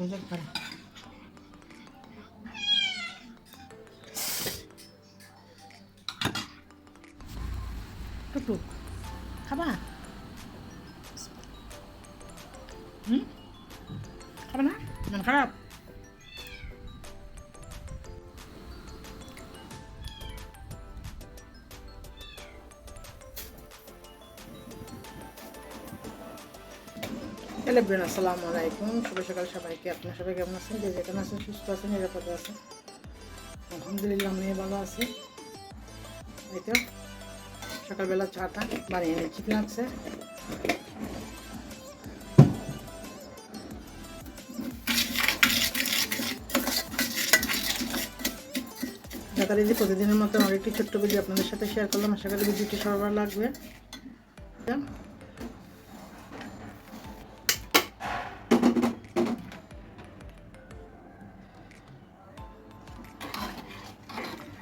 সহজ একবারে। টুকটুক খাবা? খাবে না? মন খারাপ? হ্যালো ব্রেন, আসসালামু আলাইকুম। শুভ সকাল সবাইকে। আপনার সবাই কেমন আছেন? যে যেখানে আছেন সুস্থ আছেন, নিরাপদে আছেন। আলহামদুলিল্লাহ আমি ভালো আছি। এই তো সকালবেলা চাটা বানিয়ে নিচ্ছি, লাগছে। সকালে যে প্রতিদিনের মতো আমার একটি ছোট্ট ভিডিও আপনাদের সাথে শেয়ার করলাম। আশা করি ভিডিওটি সবার ভালো লাগবে।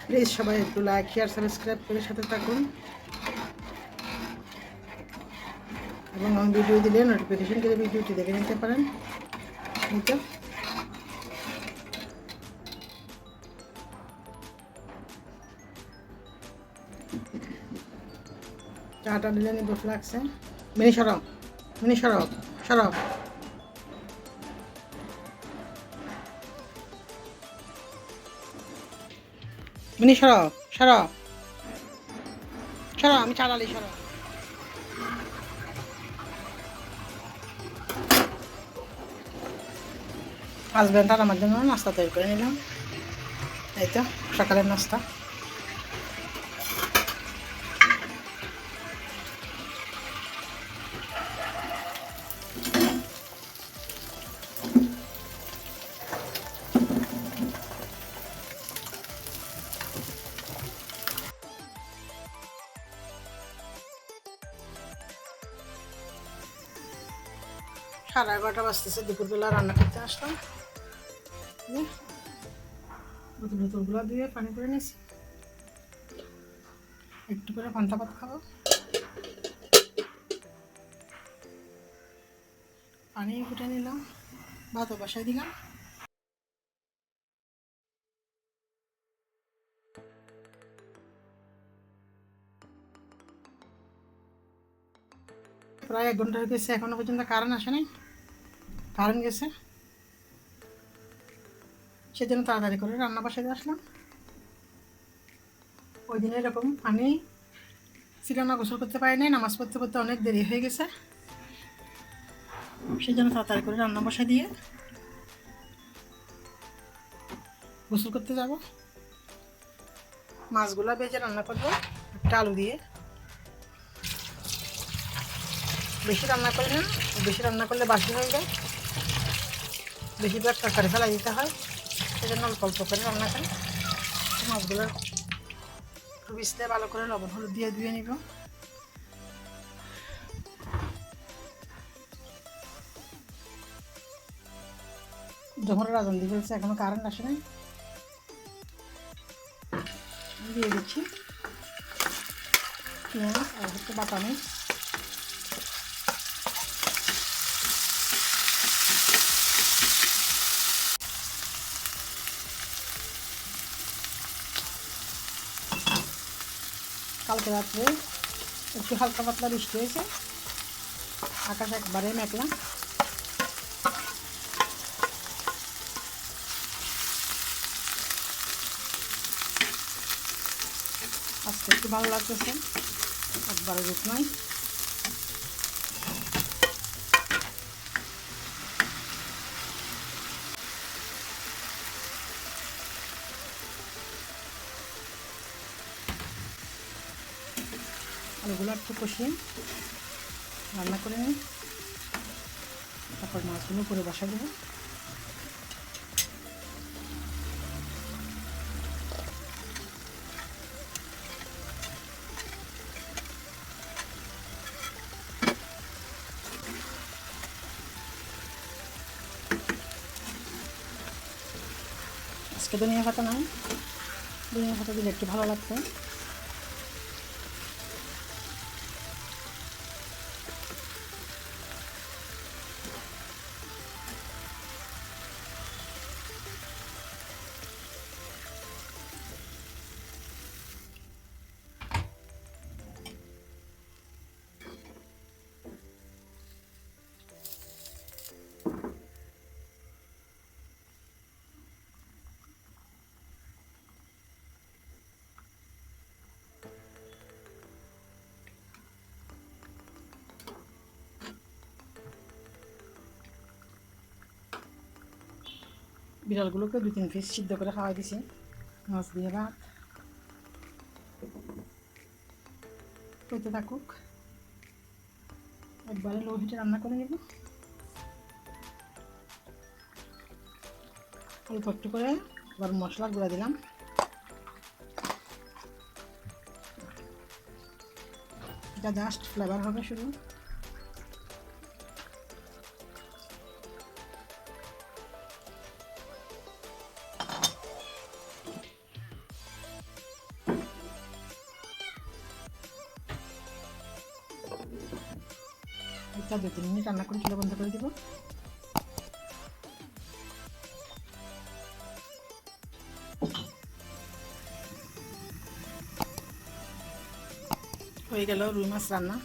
প্লিজ সবাই একটু লাইক, শেয়ার, সাবস্ক্রাইব করে সাথে থাকুন এবং আমি ভিডিও দিলে নোটিফিকেশন করে ভিডিওটি দেখে নিতে পারেন। নিতে চাটা দিলে নিব লাগছে। মিনি সরব, মিনি সরব, সরব। মিনি সরব, সরব, সরব। আমি চালালি সরব। হাজব্যান্ড আর আমার জন্য নাস্তা তৈরি করে নিলাম। এই তো সকালের নাস্তা। সাড়ে 11টা বাজতেছে, দুপুরবেলা রান্না করতে আসলাম। বোতল বোতলগুলো দিয়ে পানি করে নিয়েছি, একটু করে পান্তা ভাত খাবো। পানি ফুটে নিলাম, ভাতও বসাই দিলাম। প্রায় 1 ঘন্টা হয়ে গেছে, এখনো পর্যন্ত কারেন্ট আসে নাই। কারেন্ট গেছে, সেজন্য তাড়াতাড়ি করে রান্না বসাতে আসলাম। ওই দিন এরকম পানি ছিল না, গোসল করতে পারি নাই, নামাজ পড়তে পড়তে অনেক দেরি হয়ে গেছে। সেই জন্য তাড়াতাড়ি করে রান্না বসাই দিয়ে গোসল করতে যাব। মাছগুলো ভেজে রান্না করবো একটা আলু দিয়ে। বেশি রান্না করি না, বেশি রান্না করলে বাসি হয়ে যায়, বেশিরভাগ তরকারি ফেলা দিতে হয়। সেজন্য অল্প অল্প করে রান্না করি। মাছগুলো একটু ভিজতে ভালো করে লবণ হলুদ দিয়ে ধুয়ে নিব। যখন রাজন দিয়ে ফেলছে, এখনো কারেন্ট আসে নাই। দিয়ে দিচ্ছি পেঁয়াজ আর হচ্ছে বাটানি। কালকে রাত্রে একটু হালকা পাতলা বৃষ্টি হয়েছে, আকাশ একবারে মেঘলা। আজকে একটু ভালো লাগতেছে, একবারে রোদ নয়। আলুগুলো একটু কষিয়ে রান্না করে নিই, তারপর মাছগুলো করে বসা দেবো। আজকে ধনিয়া পাতা নাই, ধনিয়া পাতা দিলে একটু ভালো লাগতো। বিড়ালগুলোকে 2-3 পিস সিদ্ধ করে খাওয়াই দিছি মাছ দিয়ে ভাত। হইতে থাকুক, একবারে লো হিটে রান্না করে নেব। অল্প একটু করে আবার মশলা গুঁড়া দিলাম, এটা জাস্ট ফ্লেভার হবে শুধু। এটা 2-3 মিনিট রান্না করে চুলা বন্ধ করে দিব। হয়ে গেল রুই মাছ রান্না।